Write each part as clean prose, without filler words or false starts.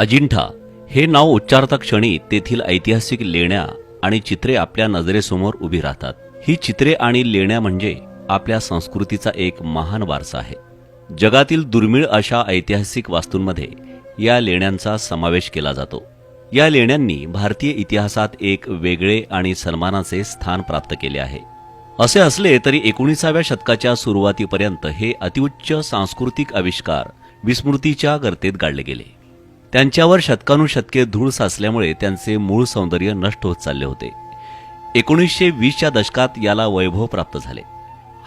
अजिंठा हे नाव उच्चारता क्षणी तेथील ऐतिहासिक लेण्या आणि चित्रे आपल्या नजरेसमोर उभी राहतात। ही चित्रे आणि लेण्या म्हणजे आपल्या संस्कृतीचा एक महान वारसा आहे। जगातील दुर्मिळ अशा ऐतिहासिक वास्तूंमध्ये या लेण्यांचा समावेश केला जातो। या लेण्यांनी भारतीय इतिहासात एक वेगळे आणि सन्मानाचे स्थान प्राप्त केले आहे। असे असले तरी 19व्या शतकाच्या सुरुवातीपर्यंत हे अतिउच्च सांस्कृतिक आविष्कार विस्मृतीच्या गर्तेत गाडले गेले। त्यांच्यावर शतकानुशतके धूळ साचल्यामुळे त्यांचे मूळ सौंदर्य नष्ट होत चालले होते। 1920च्या दशकात याला वैभव प्राप्त झाले।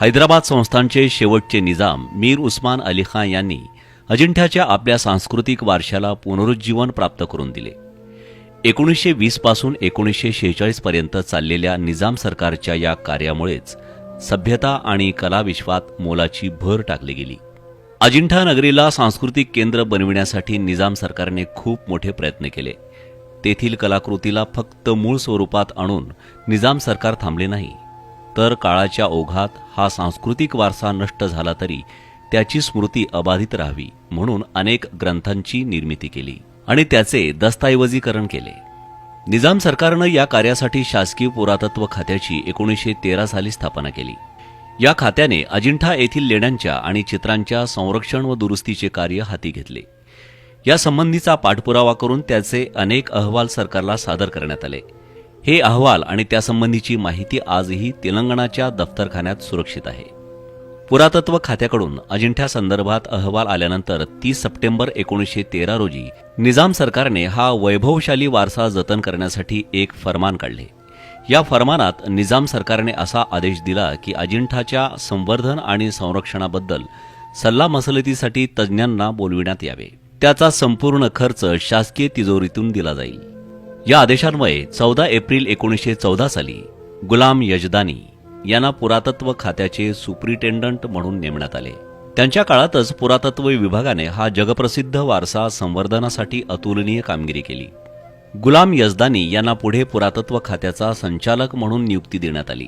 हैदराबाद संस्थानचे शेवटचे निजाम मीर उस्मान अली खान यांनी अजिंठ्याच्या आपल्या सांस्कृतिक वारशाला पुनरुज्जीवन प्राप्त करून दिले। 1920 पासून 1946 पर्यंत चाललेल्या निजाम सरकारच्या या कार्यामुळेच सभ्यता आणि कला विश्वात मोलाची भर टाकली गेली। अजिंठा नगरीला सांस्कृतिक केंद्र बनविण्यासाठी निजाम सरकारने खूप मोठे प्रयत्न केले। तेथील कलाकृतीला फक्त मूळ स्वरूपात आणून निजाम सरकार थांबले नाही, तर काळाच्या ओघात हा सांस्कृतिक वारसा नष्ट झाला तरी त्याची स्मृती अबाधित राहावी म्हणून अनेक ग्रंथांची निर्मिती केली आणि त्याचे दस्तऐवजीकरण केले। निजाम सरकारनं या कार्यासाठी शासकीय पुरातत्व खात्याची 1913 साली स्थापना केली। या खात्याने अजिंठा येथील लेण्यांच्या आणि चित्रांच्या संरक्षण व दुरुस्तीचे कार्य हाती घेतले। या संबंधीचा पाठपुरावा करून त्याचे अनेक अहवाल सरकारला सादर करण्यात आले। हे अहवाल आणि त्यासंबंधीची माहिती आजही तेलंगणाच्या दफ्तरखान्यात सुरक्षित आहे। पुरातत्व खात्याकडून अजिंठा संदर्भात अहवाल आल्यानंतर 30 सप्टेंबर 1913 रोजी निजाम सरकारने हा वैभवशाली वारसा जतन करण्यासाठी एक फरमान काढले। या फरमानात निजाम सरकारने असा आदेश दिला की अजिंठाच्या संवर्धन आणि संरक्षणाबद्दल सल्लामसलतीसाठी तज्ज्ञांना बोलविण्यात यावे। त्याचा संपूर्ण खर्च शासकीय तिजोरीतून दिला जाईल। या आदेशान्वये 14 एप्रिल 1914 साली गुलाम यजदानी यांना पुरातत्व खात्याचे सुपरिटेंडंट म्हणून नेमण्यात आले। त्यांच्या काळातच पुरातत्व विभागाने हा जगप्रसिद्ध वारसा संवर्धनासाठी अतुलनीय कामगिरी केली। गुलाम यजदानी यांना पुढे पुरातत्व खात्याचा संचालक म्हणून नियुक्ती देण्यात आली।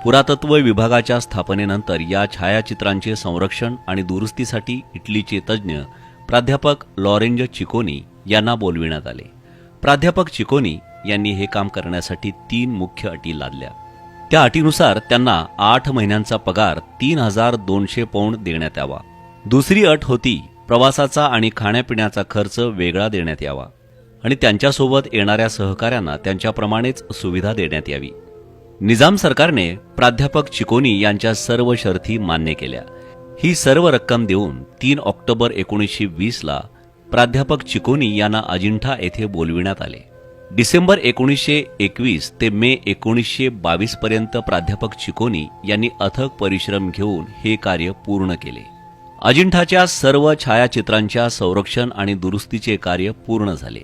पुरातत्व विभागाच्या स्थापनेनंतर या छायाचित्रांचे संरक्षण आणि दुरुस्तीसाठी इटलीचे तज्ज्ञ प्राध्यापक लॉरेंज चिकोनी यांना बोलविण्यात आले। प्राध्यापक चिकोनी यांनी हे काम करण्यासाठी 3 मुख्य अटी लादल्या। त्या अटीनुसार त्यांना 8 महिन्यांचा पगार 3200 पौंड देण्यात यावा। दुसरी अट होती प्रवासाचा आणि खाण्यापिण्याचा खर्च वेगळा देण्यात यावा आणि त्यांच्यासोबत येणाऱ्या सहकाऱ्यांना त्यांच्याप्रमाणेच सुविधा देण्यात यावी। निजाम सरकारने प्राध्यापक चिकोनी यांच्या सर्व शर्ती मान्य केल्या। ही सर्व रक्कम देऊन 3 ऑक्टोबर 1920 ला प्राध्यापक चिकोनी यांना अजिंठा येथे बोलविण्यात आले। डिसेंबर 1921 ते मे 1922 पर्यंत प्राध्यापक चिकोनी यांनी अथक परिश्रम घेऊन हे कार्य पूर्ण केले। अजिंठाच्या सर्व छायाचित्रांच्या संरक्षण आणि दुरुस्तीचे कार्य पूर्ण झाले।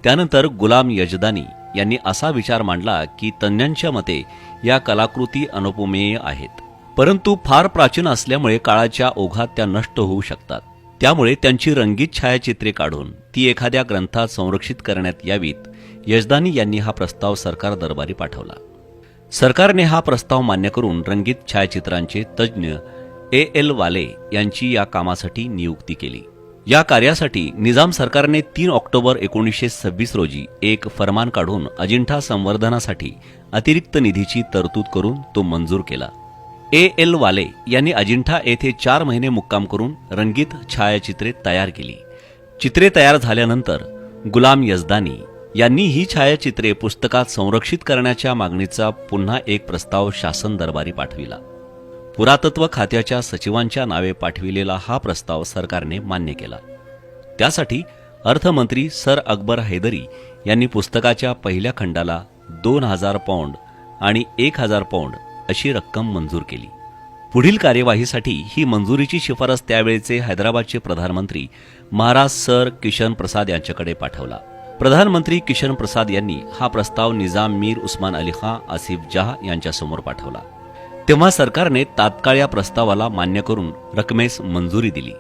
त्यानंतर गुलाम यजदानी यांनी असा विचार मांडला की तज्ञांच्या मते या कलाकृती अनुपमेय आहेत, परंतु फार प्राचीन असल्यामुळे काळाच्या ओघात त्या नष्ट होऊ शकतात। त्यामुळे त्यांची रंगीत छायाचित्रे काढून ती एखाद्या ग्रंथात संरक्षित करण्यात यावीत। यजदानी यांनी हा प्रस्ताव सरकार दरबारी पाठवला। सरकारने हा प्रस्ताव मान्य करून रंगीत छायाचित्रांचे तज्ज्ञ A.L. वाले यांची या कामासाठी नियुक्ती केली। या कार्यासाठी निजाम सरकारने 3 ऑक्टोबर 1926 रोजी एक फरमान काढून अजिंठा संवर्धनासाठी अतिरिक्त निधीची तरतूद करून तो मंजूर केला। A.L. वाले यांनी अजिंठा येथे 4 महिने मुक्काम करून रंगीत छायाचित्रे तयार केली। चित्रे तयार झाल्यानंतर गुलाम यजदानी यांनी ही छायाचित्रे पुस्तकात संरक्षित करण्याच्या मागणीचा पुन्हा एक प्रस्ताव शासन दरबारी पाठविला। पुरातत्व खात्याच्या सचिवांच्या नावे पाठविलेला हा प्रस्ताव सरकारने मान्य केला। त्यासाठी अर्थमंत्री सर अकबर हैदरी यांनी पुस्तकाच्या पहिल्या खंडाला 2000 पौंड आणि 1000 पौंड अशी रक्कम मंजूर केली। पुढील कार्यवाहीसाठी ही मंजुरीची शिफारस त्यावेळचे हैदराबादचे प्रधानमंत्री महाराज सर किशन प्रसाद यांच्याकडे पाठवला। प्रधानमंत्री किशन प्रसाद यांनी हा प्रस्ताव निजाम मीर उस्मान अली खान आसिफ जाह यांच्यासमोर पाठवला। तेव्हा सरकारने तात्काळ या प्रस्तावाला मान्य करून रकमेस मंजुरी दिली।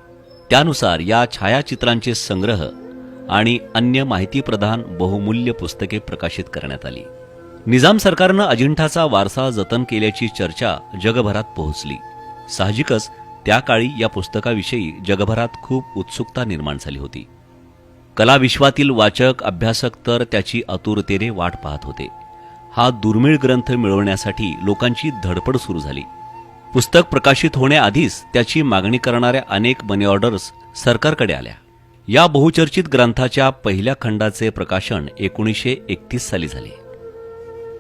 त्यानुसार या छायाचित्रांचे संग्रह आणि अन्य माहितीप्रधान बहुमूल्य पुस्तके प्रकाशित करण्यात आली। निजाम सरकारनं अजिंठाचा वारसा जतन केल्याची चर्चा जगभरात पोहोचली। साहजिकच त्या काळी या पुस्तकाविषयी जगभरात खूप उत्सुकता निर्माण झाली होती। कलाविश्वातील वाचक अभ्यासक तर त्याची आतुरतेने वाट पाहत होते. हा दुर्मिळ ग्रंथ मिळवण्यासाठी लोकांची धडपड सुरू झाली. पुस्तक प्रकाशित होण्याआधीच त्याची मागणी करणाऱ्या अनेक मनी ऑर्डर्स सरकारकडे आल्या. या बहुचर्चित ग्रंथाच्या पहिल्या खंडाचे प्रकाशन 1931 साली झाले.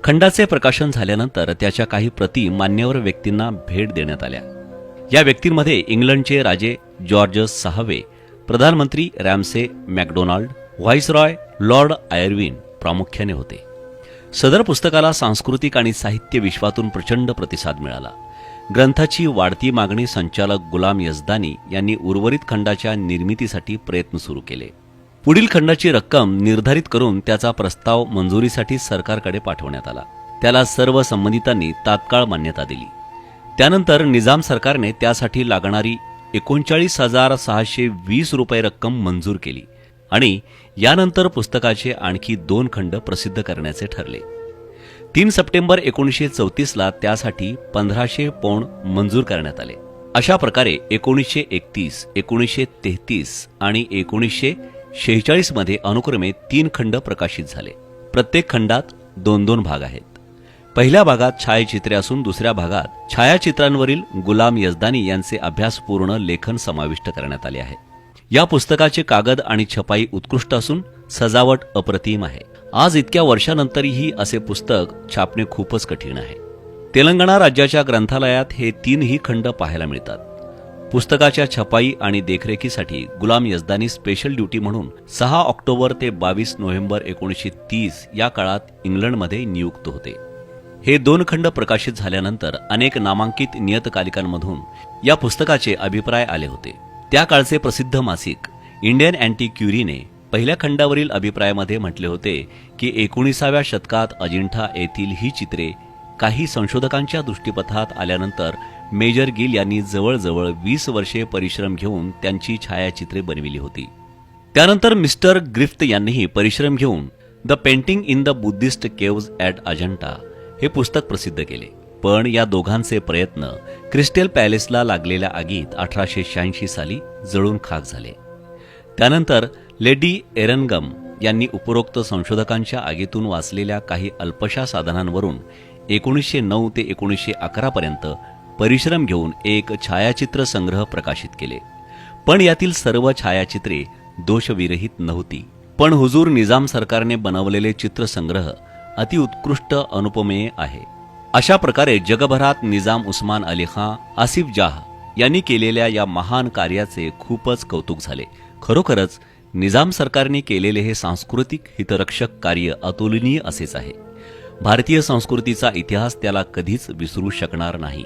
खंडाचे प्रकाशन झाल्यानंतर त्याच्या काही प्रती मान्यवर व्यक्तींना भेट देण्यात आल्या. या व्यक्तींमध्ये इंग्लंडचे राजे जॉर्ज 6वे, प्रधानमंत्री Ramsay McDonald, viceroy Lord Irwin प्रामुख्याने होते. सदर पुस्तकाला सांस्कृतिक आणि साहित्य विश्वातून प्रचंड प्रतिसाद मिळाला. ग्रंथाची वाढती मागणी संचालक गुलाम यझदानी यांनी उर्वरित खंडाच्या निर्मितीसाठी प्रयत्न सुरू केले. पुढील खंडाची रक्कम निर्धारित करून त्याचा प्रस्ताव मंजुरीसाठी सरकारकडे पाठवण्यात आला. त्याला सर्व संबंधितांनी तात्काळ मान्यता दिली. त्यानंतर निजाम सरकारने त्यासाठी लागणारी 39,620 रुपये रक्कम मंजूर केली आणि यानंतर पुस्तकाचे आणखी 2 खंड प्रसिद्ध करण्याचे ठरले. 3 सप्टेंबर 1934ला त्यासाठी 1500 पौंड मंजूर करण्यात आले. अशा प्रकारे 1931, 1933 आणि 1946 मध्ये अनुक्रमे 3 खंड प्रकाशित झाले. प्रत्येक खंडात 2-2 भाग आहेत. पहिल्या भागात छायाचित्रे असून दुसऱ्या भागात छायाचित्रांवरील गुलाम यझदानी यांचे अभ्यासपूर्ण लेखन समाविष्ट करण्यात आले आहे. या पुस्तकाचे कागद आणि छपाई उत्कृष्ट असून सजावट अप्रतिम आहे. आज इतक्या वर्षानंतरही असे पुस्तक छापणे खूपच कठीण आहे. तेलंगणा राज्याच्या ग्रंथालयात हे 3ही खंड पाहायला मिळतात. पुस्तकाच्या छपाई आणि देखरेखीसाठी गुलाम यझदानी स्पेशल ड्युटी म्हणून 6 ऑक्टोबर ते 22 नोव्हेंबर 1930 या काळात इंग्लंडमध्ये नियुक्त होते. हे 2 खंड प्रकाशित झाल्यानंतर अनेक नामांकित नियतकालिकांमधून या पुस्तकाचे अभिप्राय आले होते. त्या काळचे प्रसिद्ध मासिक इंडियन अँटिक्युरीने पहिल्या खंडावरील अभिप्रायामध्ये म्हटले होते की 19व्या शतकात अजिंठा येथील ही चित्रे काही संशोधकांच्या दृष्टीपथात आल्यानंतर मेजर गिल यांनी जवळजवळ 20 वर्षे परिश्रम घेऊन त्यांची छायाचित्रे बनविली होती. त्यानंतर मिस्टर ग्रिफ्थ यांनीही परिश्रम घेऊन the painting in the Buddhist caves at Ajanta हे पुस्तक प्रसिद्ध केले. पण या दोघांचे प्रयत्न क्रिस्टल पॅलेसला लागलेल्या आगीत 1886 साली जळून खाक झाले. त्यानंतर लेडी एरनगम यांनी उपरोक्त संशोधकांच्या आगीतून वाचलेल्या काही अल्पशा साधनांवरून 1909 ते 1911 पर्यंत परिश्रम घेऊन एक छायाचित्र संग्रह प्रकाशित केले. पण यातील सर्व छायाचित्रे दोषविरहित नव्हती. पण हुजूर निजाम सरकारने बनवलेले चित्रसंग्रह अतिउत्कृष्ट अनुपमेय आहे. अशा प्रकारे जगभरात निजाम उस्मान अली खां, आसिफ जाह यांनी केलेल्या या महान कार्याचे खूपच कौतुक झाले. खरोखरच निजाम सरकारने केलेले हे सांस्कृतिक हितरक्षक कार्य अतुलनीय असेच आहे. भारतीय संस्कृतीचा इतिहास त्याला कधीच विसरू शकणार नाही.